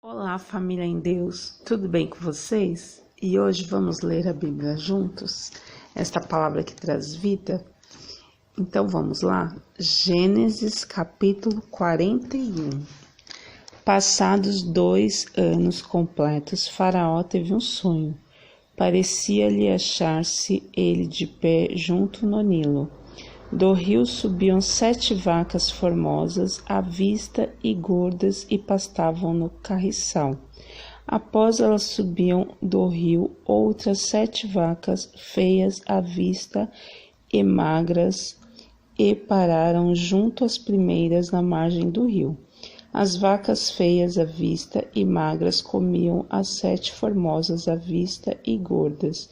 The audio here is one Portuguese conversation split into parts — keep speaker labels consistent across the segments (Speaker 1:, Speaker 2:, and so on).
Speaker 1: Olá, família em Deus, tudo bem com vocês? E hoje vamos ler a Bíblia juntos, esta palavra que traz vida. Então vamos lá, Gênesis capítulo 41. Passados 2 anos completos, Faraó teve um sonho. Parecia-lhe achar-se ele de pé junto no Nilo. Do rio subiam 7 vacas formosas à vista e gordas e pastavam no carriçal. Após elas subiam do rio outras 7 vacas feias à vista e magras e pararam junto às primeiras na margem do rio. As vacas feias à vista e magras comiam as 7 formosas à vista e gordas.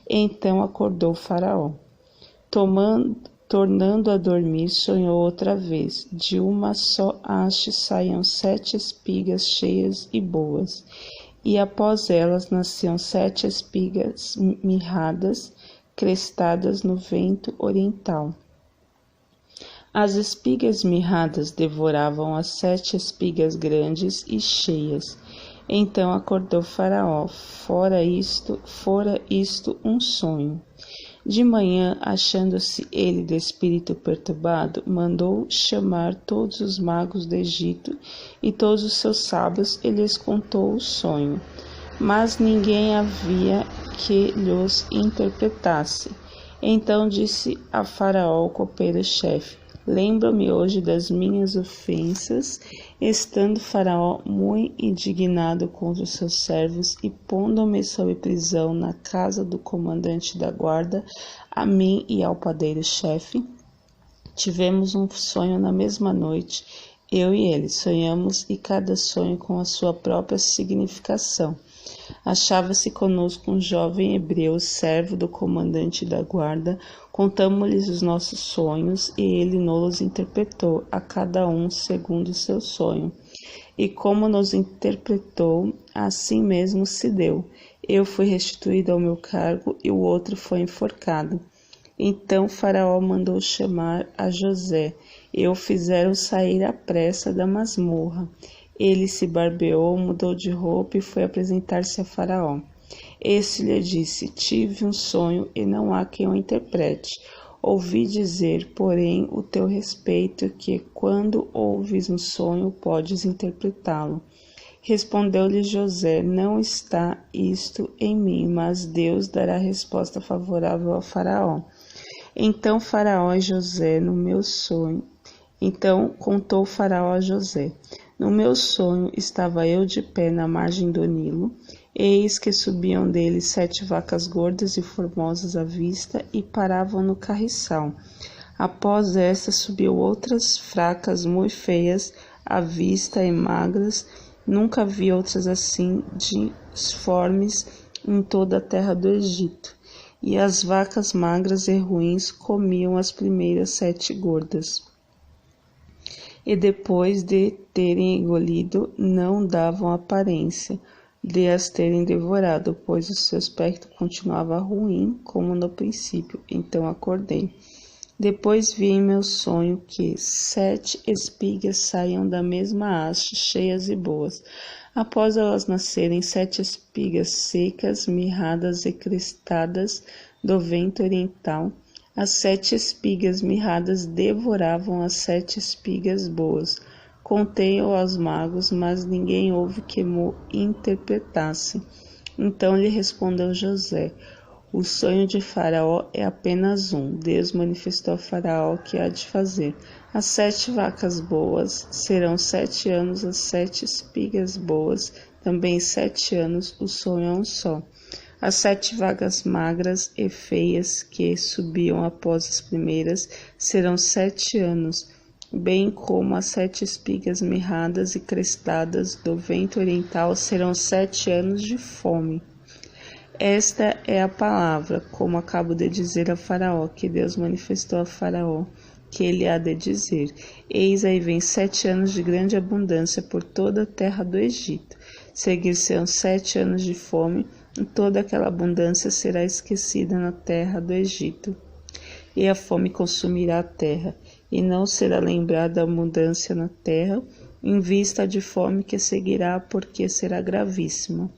Speaker 1: Então acordou Faraó. Tornando a dormir, sonhou outra vez. De uma só haste saíam 7 espigas cheias e boas, e após elas nasciam 7 espigas mirradas, crestadas no vento oriental. As espigas mirradas devoravam as 7 espigas grandes e cheias. Então acordou Faraó. Fora isto um sonho. De manhã, achando-se ele de espírito perturbado, mandou chamar todos os magos do Egito e todos os seus sábios e lhes contou o sonho. Mas ninguém havia que lhos interpretasse. Então disse a Faraó, o copeiro-chefe: Lembra-me hoje das minhas ofensas. Estando Faraó muito indignado contra os seus servos e pondo-me sob prisão na casa do comandante da guarda, a mim e ao padeiro-chefe, tivemos um sonho na mesma noite, eu e ele. Sonhamos e cada sonho com a sua própria significação. Achava-se conosco um jovem hebreu, servo do comandante da guarda. Contamos-lhes os nossos sonhos e ele nos interpretou, a cada um segundo o seu sonho. E como nos interpretou, assim mesmo se deu. Eu fui restituído ao meu cargo e o outro foi enforcado. Então Faraó mandou chamar a José e o fizeram sair à pressa da masmorra. Ele se barbeou, mudou de roupa e foi apresentar-se a Faraó. Este lhe disse: Tive um sonho e não há quem o interprete. Ouvi dizer, porém, o teu respeito, que quando ouves um sonho, podes interpretá-lo. Respondeu-lhe José: Não está isto em mim, mas Deus dará resposta favorável a Faraó. Então Faraó e José, no meu sonho. Então contou Faraó a José: No meu sonho estava eu de pé na margem do Nilo. Eis que subiam dele 7 vacas gordas e formosas à vista e paravam no carriçal. Após estas subiam outras fracas muito feias à vista e magras. Nunca vi outras assim disformes em toda a terra do Egito. E as vacas magras e ruins comiam as primeiras 7 gordas. E depois de terem engolido, não davam aparência de as terem devorado, pois o seu aspecto continuava ruim, como no princípio. Então acordei. Depois vi em meu sonho que 7 espigas saíam da mesma haste, cheias e boas. Após elas nascerem 7 espigas secas, mirradas e crestadas do vento oriental. As 7 espigas mirradas devoravam as 7 espigas boas. Contei-o aos magos, mas ninguém houve que mo interpretasse. Então lhe respondeu José: O sonho de Faraó é apenas um. Deus manifestou a Faraó o que há de fazer. As 7 vacas boas serão 7 anos, as 7 espigas boas também 7 anos, o sonho é um só. As 7 vacas magras e feias que subiam após as primeiras serão 7 anos, bem como as 7 espigas mirradas e crestadas do vento oriental serão 7 anos de fome. Esta é a palavra, como acabo de dizer a Faraó, que Deus manifestou a Faraó, que ele há de dizer: Eis aí vem 7 anos de grande abundância por toda a terra do Egito. Seguir-se-ão 7 anos de fome, e toda aquela abundância será esquecida na terra do Egito. E a fome consumirá a terra, e não será lembrada a abundância na terra, em vista de fome que seguirá, porque será gravíssima.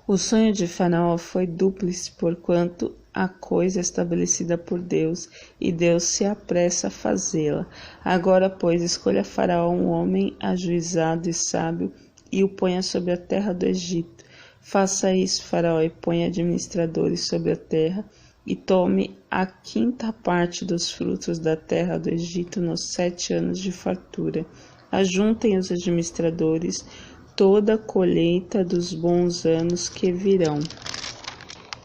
Speaker 1: O sonho de Faraó foi dúplice, porquanto a coisa estabelecida por Deus, e Deus se apressa a fazê-la. Agora, pois, escolha Faraó um homem ajuizado e sábio, e o ponha sobre a terra do Egito. Faça isso, Faraó, e ponha administradores sobre a terra, e tome a 5ª parte dos frutos da terra do Egito nos 7 anos de fartura. Ajuntem os administradores toda a colheita dos bons anos que virão.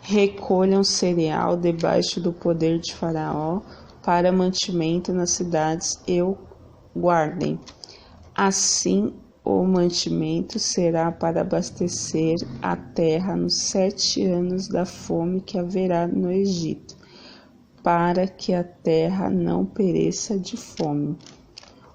Speaker 1: Recolham cereal debaixo do poder de Faraó para mantimento nas cidades e o guardem. Assim, o mantimento será para abastecer a terra nos 7 anos da fome que haverá no Egito, para que a terra não pereça de fome.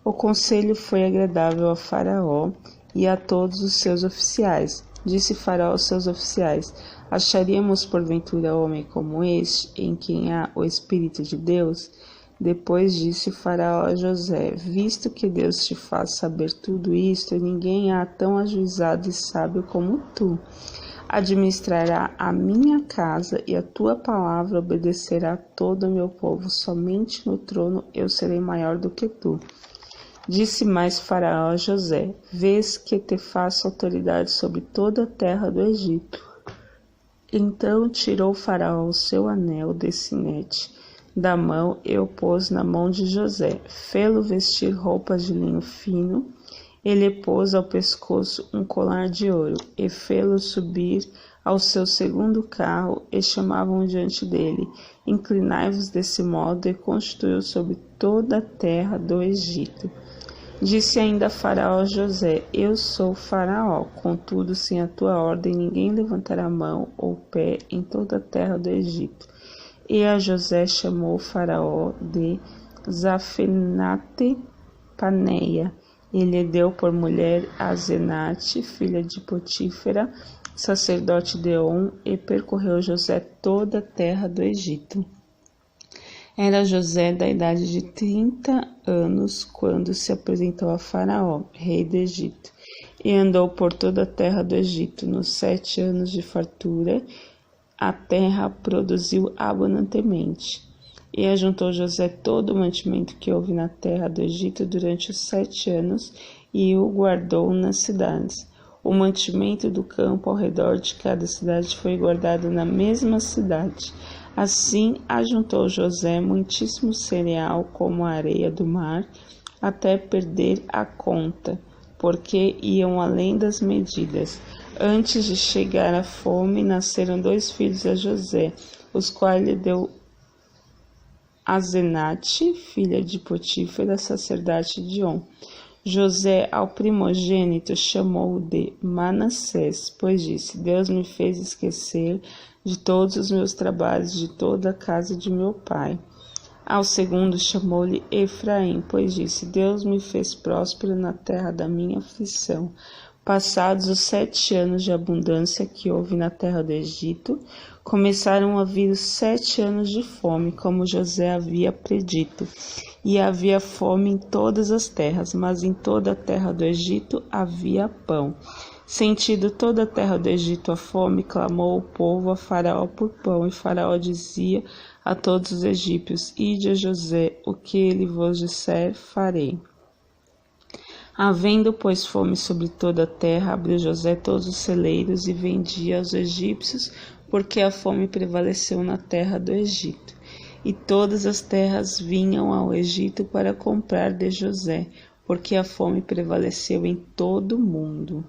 Speaker 1: O conselho foi agradável a Faraó e a todos os seus oficiais. Disse Faraó aos seus oficiais: acharíamos porventura homem como este, em quem há o Espírito de Deus? Depois disse Faraó a José: visto que Deus te faz saber tudo isto, ninguém há tão ajuizado e sábio como tu. Administrará a minha casa e a tua palavra obedecerá todo o meu povo. Somente no trono eu serei maior do que tu. Disse mais Faraó a José: vês que te faço autoridade sobre toda a terra do Egito. Então tirou Faraó o seu anel de sinete da mão e o pôs na mão de José. Fê-lo vestir roupas de linho fino. Ele pôs ao pescoço um colar de ouro e fê-lo subir ao seu segundo carro, e chamavam diante dele: inclinai-vos desse modo, e constituiu sobre toda a terra do Egito. Disse ainda Faraó a José: eu sou Faraó, contudo, sem a tua ordem, ninguém levantará mão ou pé em toda a terra do Egito. E a José chamou Faraó de Zafenate Paneia. Ele deu por mulher a Zenate, filha de Potífera, sacerdote de On, e percorreu José toda a terra do Egito. Era José da idade de 30 anos quando se apresentou a Faraó, rei do Egito, e andou por toda a terra do Egito. Nos 7 anos de fartura, a terra produziu abundantemente. E ajuntou José todo o mantimento que houve na terra do Egito durante os 7 anos, e o guardou nas cidades. O mantimento do campo ao redor de cada cidade foi guardado na mesma cidade. Assim ajuntou José muitíssimo cereal como a areia do mar, até perder a conta, porque iam além das medidas. Antes de chegar a fome, nasceram 2 filhos a José, os quais lhe deu Azenate, filha de Potífera, sacerdote de On. José, ao primogênito, chamou-o de Manassés, pois disse: Deus me fez esquecer de todos os meus trabalhos, de toda a casa de meu pai. Ao segundo chamou-lhe Efraim, pois disse: Deus me fez próspero na terra da minha aflição. Passados os 7 anos de abundância que houve na terra do Egito, começaram a vir os 7 anos de fome, como José havia predito. E havia fome em todas as terras, mas em toda a terra do Egito havia pão. Sentindo toda a terra do Egito a fome, clamou o povo a Faraó por pão, e Faraó dizia a todos os egípcios: Ide a José, o que ele vos disser, farei. Havendo, pois, fome sobre toda a terra, abriu José todos os celeiros e vendia aos egípcios, porque a fome prevaleceu na terra do Egito. E todas as terras vinham ao Egito para comprar de José, porque a fome prevaleceu em todo o mundo.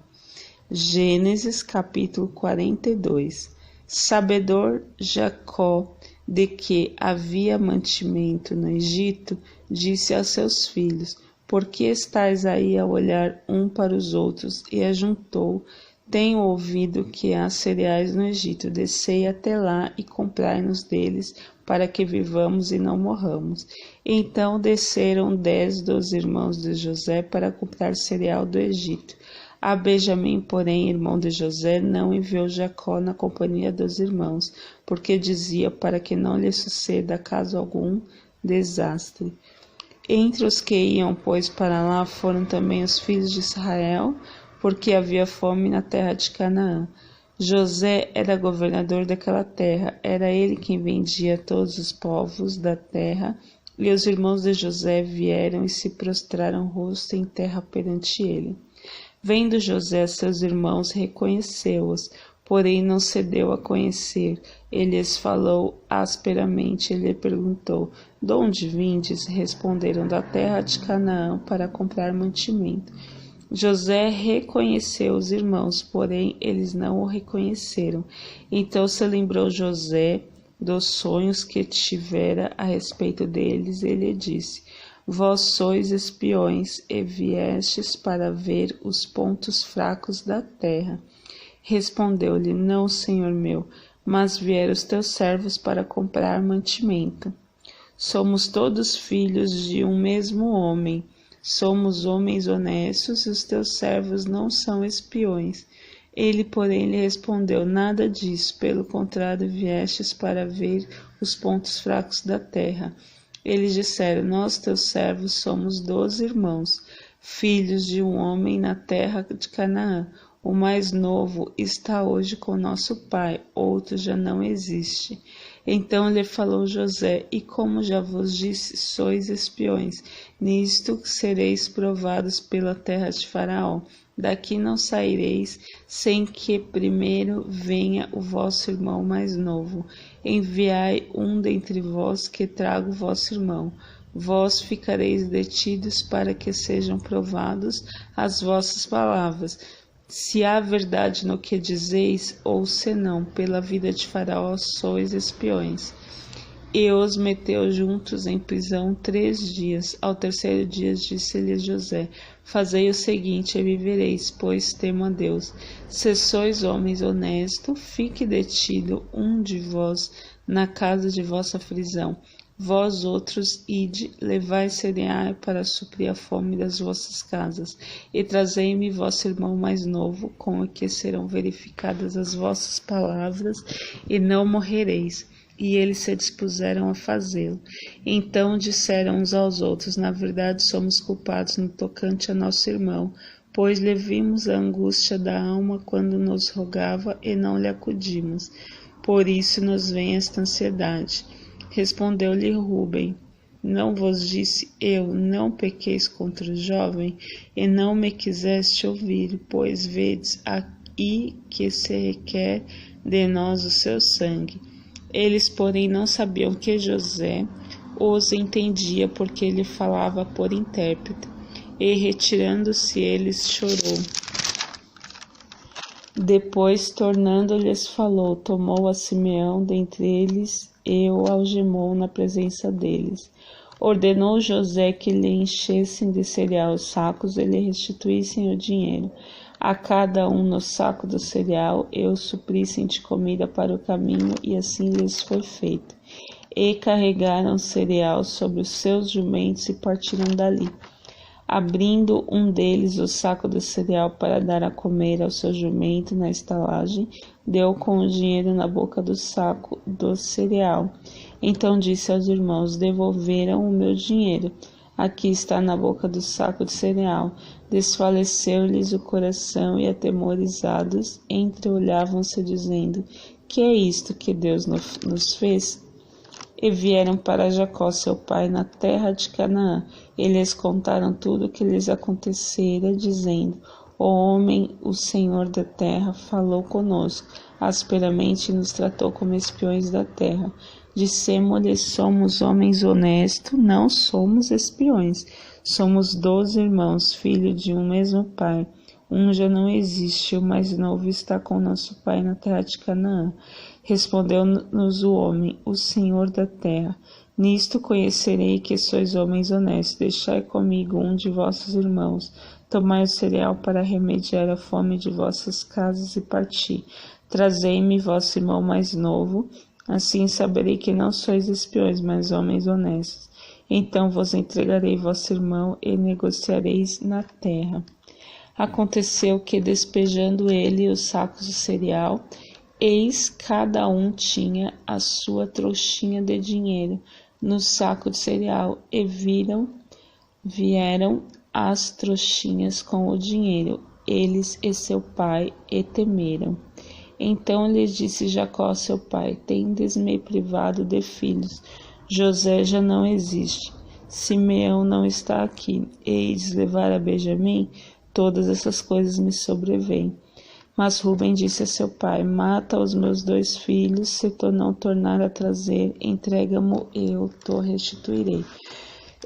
Speaker 1: Gênesis capítulo 42. Sabedor Jacó de que havia mantimento no Egito, disse aos seus filhos: Por que estáis aí a olhar um para os outros? E ajuntou: Tenho ouvido que há cereais no Egito. Descei até lá e comprai-nos deles, para que vivamos e não morramos. Então desceram 10 dos irmãos de José para comprar cereal do Egito. A Benjamim, porém, irmão de José, não enviou Jacó na companhia dos irmãos, porque dizia: para que não lhe suceda caso algum desastre. Entre os que iam, pois, para lá foram também os filhos de Israel, porque havia fome na terra de Canaã. José era governador daquela terra, era ele quem vendia a todos os povos da terra, e os irmãos de José vieram e se prostraram rosto em terra perante ele. Vendo José seus irmãos, reconheceu-os, porém não se deu a conhecer. Ele lhes falou asperamente, ele lhe perguntou: de onde vindes? Responderam: da terra de Canaã, para comprar mantimento. José reconheceu os irmãos, porém eles não o reconheceram. Então se lembrou José dos sonhos que tivera a respeito deles, e lhe disse: vós sois espiões e viestes para ver os pontos fracos da terra. Respondeu-lhe: não, senhor meu, mas vieram os teus servos para comprar mantimento. Somos todos filhos de um mesmo homem. Somos homens honestos e os teus servos não são espiões. Ele, porém, lhe respondeu: nada disso, pelo contrário, viestes para ver os pontos fracos da terra. Eles disseram: nós, teus servos, somos 12 irmãos, filhos de um homem na terra de Canaã. O mais novo está hoje com nosso pai, outro já não existe. Então lhe falou José: e como já vos disse, sois espiões. Nisto sereis provados pela terra de Faraó. Daqui não saireis, sem que primeiro venha o vosso irmão mais novo. Enviai um dentre vós que traga o vosso irmão. Vós ficareis detidos para que sejam provados as vossas palavras, se há verdade no que dizeis, ou se não, pela vida de Faraó sois espiões. E os meteu juntos em prisão 3 dias. Ao terceiro dia disse-lhe José: fazei o seguinte, e vivereis, pois temo a Deus. Se sois homens honestos, fique detido um de vós na casa de vossa prisão. Vós outros ide, levai cereais para suprir a fome das vossas casas, e trazei-me vosso irmão mais novo, com o que serão verificadas as vossas palavras, e não morrereis. E eles se dispuseram a fazê-lo. Então disseram uns aos outros: na verdade somos culpados no tocante a nosso irmão, pois lhe vimos a angústia da alma quando nos rogava e não lhe acudimos. Por isso nos vem esta ansiedade. Respondeu-lhe Rúben: não vos disse eu, não pequeis contra o jovem, e não me quiseste ouvir, pois vedes aí que se requer de nós o seu sangue. Eles, porém, não sabiam que José os entendia, porque ele falava por intérprete. E retirando-se eles, chorou. Depois, tornando-lhes, falou, tomou a Simeão dentre eles e o algemou na presença deles. Ordenou José que lhe enchessem de cereal os sacos e lhe restituíssem o dinheiro, a cada um no saco do cereal, e o suprissem de comida para o caminho, e assim lhes foi feito. E carregaram cereal sobre os seus jumentos e partiram dali. Abrindo um deles o saco de cereal para dar a comer ao seu jumento na estalagem, deu com o dinheiro na boca do saco do cereal. Então disse aos irmãos: devolveram o meu dinheiro. Aqui está na boca do saco de cereal. Desfaleceu-lhes o coração e, atemorizados, entreolhavam-se, dizendo: que é isto que Deus nos fez? E vieram para Jacó, seu pai, na terra de Canaã. E lhes contaram tudo o que lhes acontecera, dizendo: o homem, o Senhor da terra, falou conosco asperamente e nos tratou como espiões da terra. Dissemos-lhe: somos homens honestos, não somos espiões. Somos 12 irmãos, filhos de um mesmo pai. Um já não existe, o mais novo está com nosso pai na terra de Canaã. Respondeu-nos o homem: o Senhor da terra, nisto conhecerei que sois homens honestos. Deixai comigo um de vossos irmãos. Tomai o cereal para remediar a fome de vossas casas e parti. Trazei-me vosso irmão mais novo. Assim saberei que não sois espiões, mas homens honestos. Então vos entregarei vosso irmão e negociareis na terra. Aconteceu que, despejando ele os sacos de cereal, eis cada um tinha a sua trouxinha de dinheiro no saco de cereal, e viram vieram as trouxinhas com o dinheiro, eles e seu pai, e temeram. Então lhes disse Jacó, seu pai: tendes me privado de filhos, José já não existe, Simeão não está aqui, eis levar a Benjamim, todas essas coisas me sobrevêm. Mas Rúben disse a seu pai: mata os meus 2 filhos, se tu não tornar a trazer, entrega-mo, eu te restituirei.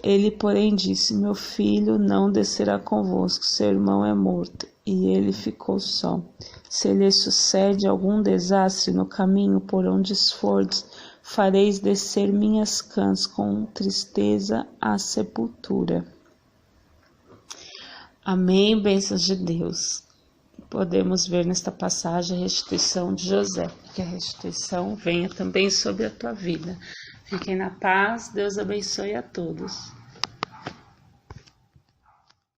Speaker 1: Ele, porém, disse: meu filho não descerá convosco, seu irmão é morto. E ele ficou só. Se lhe sucede algum desastre no caminho por onde fordes, fareis descer minhas cãs com tristeza à sepultura. Amém, bênçãos de Deus. Podemos ver nesta passagem a restituição de José, que a restituição venha também sobre a tua vida. Fiquem na paz, Deus abençoe a todos.